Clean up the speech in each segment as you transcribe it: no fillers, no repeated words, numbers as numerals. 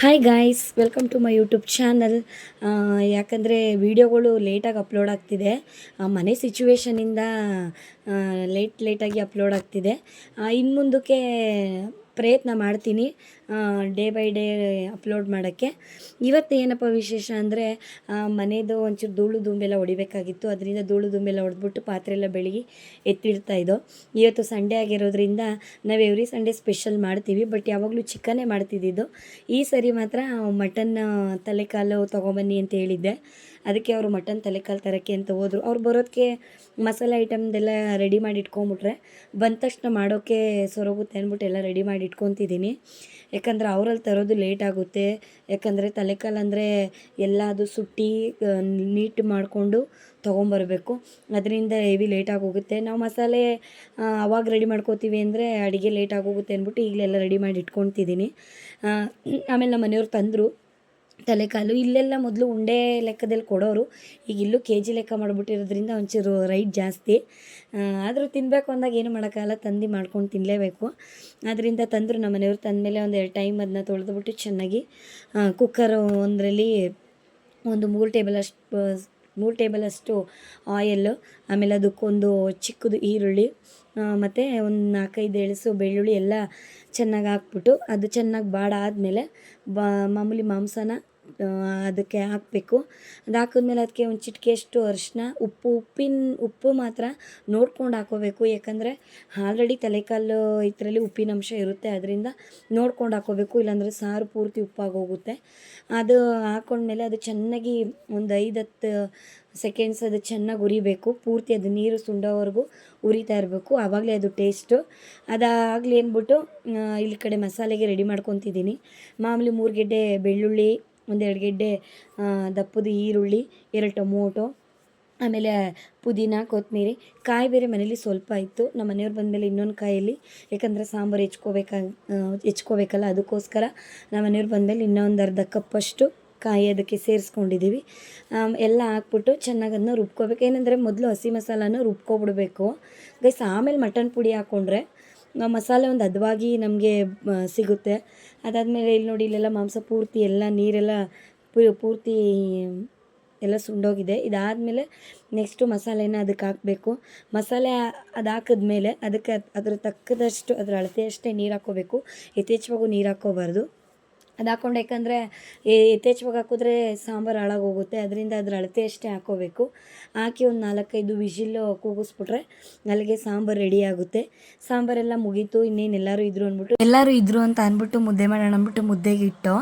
Hi guys, welcome to my YouTube channel. ಯಾಕಂದರೆ ವೀಡಿಯೋಗಳು ಲೇಟಾಗಿ ಅಪ್ಲೋಡ್ ಆಗ್ತಿದೆ. ಮನೆ ಸಿಚುವೇಶನಿಂದ ಲೇಟಾಗಿ ಅಪ್ಲೋಡ್ ಆಗ್ತಿದೆ. ಇನ್ನು ಮುಂದಕ್ಕೆ ಪ್ರಯತ್ನ ಮಾಡ್ತೀನಿ ಡೇ ಬೈ ಡೇ ಅಪ್ಲೋಡ್ ಮಾಡೋಕ್ಕೆ. ಇವತ್ತು ಏನಪ್ಪ ವಿಶೇಷ ಅಂದರೆ ಮನೆಯದು ಒಂಚೂರು ಧೂಳು ದುಂಬೆಲ್ಲ ಹೊಡಿಬೇಕಾಗಿತ್ತು. ಅದರಿಂದ ಧೂಳು ದುಂಬೆಲ್ಲ ಹೊಡೆದ್ಬಿಟ್ಟು ಪಾತ್ರೆ ಎಲ್ಲ ಬೆಳಗ್ಗೆ ಎತ್ತಿಡ್ತಾಯಿದ್ದೋ. ಇವತ್ತು ಸಂಡೇ ಆಗಿರೋದ್ರಿಂದ ನಾವು ಎವ್ರಿ ಸಂಡೇ ಸ್ಪೆಷಲ್ ಮಾಡ್ತೀವಿ, ಬಟ್ ಯಾವಾಗಲೂ ಚಿಕನ್ನೇ ಮಾಡ್ತಿದ್ದಿದ್ದು. ಈ ಸರಿ ಮಾತ್ರ ಮಟನ್ ತಲೆಕಾಲು ತೊಗೊಬನ್ನಿ ಅಂತ ಹೇಳಿದ್ದೆ. ಅದಕ್ಕೆ ಅವರು ಮಟನ್ ತಲೆಕಾಲು ತರೋಕ್ಕೆ ಅಂತ ಹೋದರು. ಅವ್ರು ಬರೋದಕ್ಕೆ ಮಸಾಲೆ ಐಟಮ್ದೆಲ್ಲ ರೆಡಿ ಮಾಡಿ ಇಟ್ಕೊಂಬಿಟ್ರೆ ಬಂದ ತಕ್ಷಣ ಮಾಡೋಕ್ಕೆ ಸೊರಗುತ್ತೆ ಅಂದ್ಬಿಟ್ಟು ಎಲ್ಲ ರೆಡಿ ಮಾಡಿ ಇಟ್ಕೊತಿದ್ದೀನಿ. ಯಾಕಂದರೆ ಅವರಲ್ಲಿ ತರೋದು ಲೇಟ್ ಆಗುತ್ತೆ. ಯಾಕಂದರೆ ತಲೆಕಾಲು ಅಂದರೆ ಎಲ್ಲ ಅದು ಸುಟ್ಟು ನೀಟ್ ಮಾಡಿಕೊಂಡು ತೊಗೊಂಬರಬೇಕು. ಅದರಿಂದ ಹೆವಿ ಲೇಟಾಗಿ ಹೋಗುತ್ತೆ. ನಾವು ಮಸಾಲೆ ಅವಾಗ ರೆಡಿ ಮಾಡ್ಕೋತೀವಿ ಅಂದರೆ ಅಡುಗೆ ಲೇಟಾಗಿ ಹೋಗುತ್ತೆ ಅಂದ್ಬಿಟ್ಟು ಈಗಲೆಲ್ಲ ರೆಡಿ ಮಾಡಿ ಇಟ್ಕೊತಿದ್ದೀನಿ. ಆಮೇಲೆ ನಮ್ಮ ಮನೆಯವ್ರು ತಂದರು ತಲೆಕಾಲು. ಇಲ್ಲೆಲ್ಲ ಮೊದಲು ಉಂಡೆ ಲೆಕ್ಕದಲ್ಲಿ ಕೊಡೋರು, ಈಗ ಇಲ್ಲೂ ಕೆ ಜಿ ಲೆಕ್ಕ ಮಾಡಿಬಿಟ್ಟಿರೋದ್ರಿಂದ ಒಂಚೂರು ರೈಟ್ ಜಾಸ್ತಿ. ಆದರೂ ತಿನ್ನಬೇಕು ಅಂದಾಗ ಏನು ಮಾಡೋಕ್ಕಾಗಲ್ಲ, ತಂದು ಮಾಡ್ಕೊಂಡು ತಿನ್ನಲೇಬೇಕು. ಅದರಿಂದ ತಂದರು ನಮ್ಮ ಮನೆಯವ್ರು. ತಂದಮೇಲೆ ಒಂದು 2 ಟೈಮ್ ಅದನ್ನ ತೊಳೆದ್ಬಿಟ್ಟು ಚೆನ್ನಾಗಿ ಕುಕ್ಕರ್ ಒಂದರಲ್ಲಿ ಒಂದು 3 ಟೇಬಲಷ್ಟು ಆಯಲ್ಲು, ಆಮೇಲೆ ಅದಕ್ಕೊಂದು ಚಿಕ್ಕದು ಈರುಳ್ಳಿ ಮತ್ತು ಒಂದು 4-5 ಎಳಸು ಬೆಳ್ಳುಳ್ಳಿ ಎಲ್ಲ ಚೆನ್ನಾಗಿ ಹಾಕ್ಬಿಟ್ಟು ಅದು ಚೆನ್ನಾಗಿ ಬಾಡಾದಮೇಲೆ ಮಾಮೂಲಿ ಮಾಂಸನ ಅದಕ್ಕೆ ಹಾಕಬೇಕು. ಅದು ಹಾಕಿದ್ಮೇಲೆ ಅದಕ್ಕೆ ಒಂದು ಚಿಟಿಕೆಯಷ್ಟು ಅರಿಶಿನ, ಉಪ್ಪು ಮಾತ್ರ ನೋಡ್ಕೊಂಡು ಹಾಕ್ಕೋಬೇಕು. ಯಾಕಂದರೆ ಆಲ್ರೆಡಿ ತಲೆಕಾಲು ಇದರಲ್ಲಿ ಉಪ್ಪಿನಂಶ ಇರುತ್ತೆ, ಅದರಿಂದ ನೋಡ್ಕೊಂಡು ಹಾಕ್ಕೋಬೇಕು. ಇಲ್ಲಾಂದರೆ ಸಾರು ಪೂರ್ತಿ ಉಪ್ಪಾಗೋಗುತ್ತೆ. ಅದು ಹಾಕ್ಕೊಂಡ್ಮೇಲೆ ಅದು ಚೆನ್ನಾಗಿ ಒಂದು 5-10 ಸೆಕೆಂಡ್ಸ್ ಅದು ಚೆನ್ನಾಗಿ ಉರಿಬೇಕು. ಪೂರ್ತಿ ಅದು ನೀರು ಸುಂಡೋವರೆಗೂ ಉರಿತಾ ಇರಬೇಕು, ಆವಾಗಲೇ ಅದು ಟೇಸ್ಟು. ಅದಾಗಲಿ ಅಂದ್ಬಿಟ್ಟು ಇಲ್ಲಿ ಕಡೆ ಮಸಾಲೆಗೆ ರೆಡಿ ಮಾಡ್ಕೊತಿದ್ದೀನಿ. ಮಾಮೂಲಿ 3 ಗೆಡ್ಡೆ ಬೆಳ್ಳುಳ್ಳಿ, 1-2 ಗೆಡ್ಡೆ ದಪ್ಪದ ಈರುಳ್ಳಿ, 2 ಟೊಮೊಟೊ, ಆಮೇಲೆ ಪುದೀನ, ಕೊತ್ತಂಬರಿ. ಕಾಯಿ ಬೇರೆ ಮನೇಲಿ ಸ್ವಲ್ಪ ಇತ್ತು. ನಮ್ಮ ಮನೆಯವ್ರು ಬಂದಮೇಲೆ ಇನ್ನೊಂದು ಕಾಯಲ್ಲಿ, ಯಾಕಂದರೆ ಸಾಂಬಾರು ಹೆಚ್ಕೋಬೇಕಲ್ಲ, ಅದಕ್ಕೋಸ್ಕರ ನಮ್ಮ ಮನೆಯವ್ರು ಬಂದಮೇಲೆ ಇನ್ನೊಂದು ಅರ್ಧ ಕಪ್ಪಷ್ಟು ಕಾಯಿ ಅದಕ್ಕೆ ಸೇರಿಸ್ಕೊಂಡಿದ್ದೀವಿ. ಎಲ್ಲ ಹಾಕ್ಬಿಟ್ಟು ಚೆನ್ನಾಗಿ ಅದನ್ನ ರುಬ್ಕೋಬೇಕು. ಏನಂದರೆ ಮೊದಲು ಹಸಿ ಮಸಾಲಾನ ರುಬ್ಕೊಬಿಡ್ಬೇಕು ಗೈಸ್, ಆಮೇಲೆ ಮಟನ್ ಪುಡಿ ಹಾಕ್ಕೊಂಡ್ರೆ ಮಸಾಲೆ ಒಂದು ಹದವಾಗಿ ನಮಗೆ ಸಿಗುತ್ತೆ. ಅದಾದಮೇಲೆ ಇಲ್ಲಿ ನೋಡಿ, ಇಲ್ಲೆಲ್ಲ ಮಾಂಸ ಪೂರ್ತಿ ಎಲ್ಲ ನೀರೆಲ್ಲ ಪೂರ್ತಿ ಎಲ್ಲ ಸುಂಡೋಗಿದೆ. ಇದಾದಮೇಲೆ ನೆಕ್ಸ್ಟು ಮಸಾಲೆನ ಅದಕ್ಕೆ ಹಾಕಬೇಕು. ಮಸಾಲೆ ಅದು ಹಾಕಿದ್ಮೇಲೆ ಅದಕ್ಕೆ ಅದ್ರ ತಕ್ಕದಷ್ಟು ಅದರ ಅಳತೆಯಷ್ಟೇ ನೀರು ಹಾಕ್ಕೋಬೇಕು. ಯಥೇಚ್ಛವಾಗೂ ನೀರು ಹಾಕ್ಕೋಬಾರ್ದು. ಅದು ಹಾಕ್ಕೊಂಡು, ಯಾಕಂದರೆ ಯಥೇಚ್ಛವಾಗಿ ಹಾಕಿದ್ರೆ ಸಾಂಬಾರು ಹಾಳಾಗೋಗುತ್ತೆ. ಅದರಿಂದ ಅದ್ರ ಅಳತೆ ಅಷ್ಟೇ ಹಾಕ್ಕೋಬೇಕು. ಹಾಕಿ ಒಂದು 4-5 ವಿಷಿಲ್ಲು ಕೂಗಿಸ್ಬಿಟ್ರೆ ಅಲ್ಲಿಗೆ ಸಾಂಬಾರು ರೆಡಿ ಆಗುತ್ತೆ. ಸಾಂಬಾರೆಲ್ಲ ಮುಗೀತು. ಇನ್ನೇನು ಎಲ್ಲರೂ ಇದ್ರು ಅಂತ ಅಂದ್ಬಿಟ್ಟು ಮುದ್ದೆ ಮಾಡೋಣ ಅಂದ್ಬಿಟ್ಟು ಮುದ್ದೆಗೆ ಇಟ್ಟು.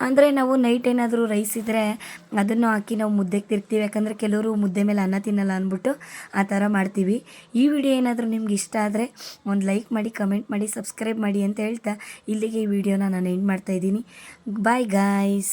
ಅಂದರೆ ನಾವು ನೈಟ್ ಏನಾದರೂ ರೈಸ್ ಇದ್ದರೆ ಅದನ್ನು ಹಾಕಿ ನಾವು ಮುದ್ದೆಗೆ ತಿರ್ತೀವಿ. ಯಾಕಂದರೆ ಕೆಲವರು ಮುದ್ದೆ ಮೇಲೆ ಅನ್ನ ತಿನ್ನಲ್ಲ ಅಂದ್ಬಿಟ್ಟು ಆ ಥರ ಮಾಡ್ತೀವಿ. ಈ ವಿಡಿಯೋ ಏನಾದರೂ ನಿಮ್ಗೆ ಇಷ್ಟ ಆದರೆ ಒಂದು ಲೈಕ್ ಮಾಡಿ, ಕಮೆಂಟ್ ಮಾಡಿ, ಸಬ್ಸ್ಕ್ರೈಬ್ ಮಾಡಿ ಅಂತ ಹೇಳ್ತಾ ಇಲ್ಲಿಗೆ ಈ ವಿಡಿಯೋನ ನಾನು ಎಂಡ್ ಮಾಡ್ತಾಯಿದ್ದೀನಿ. Bye guys.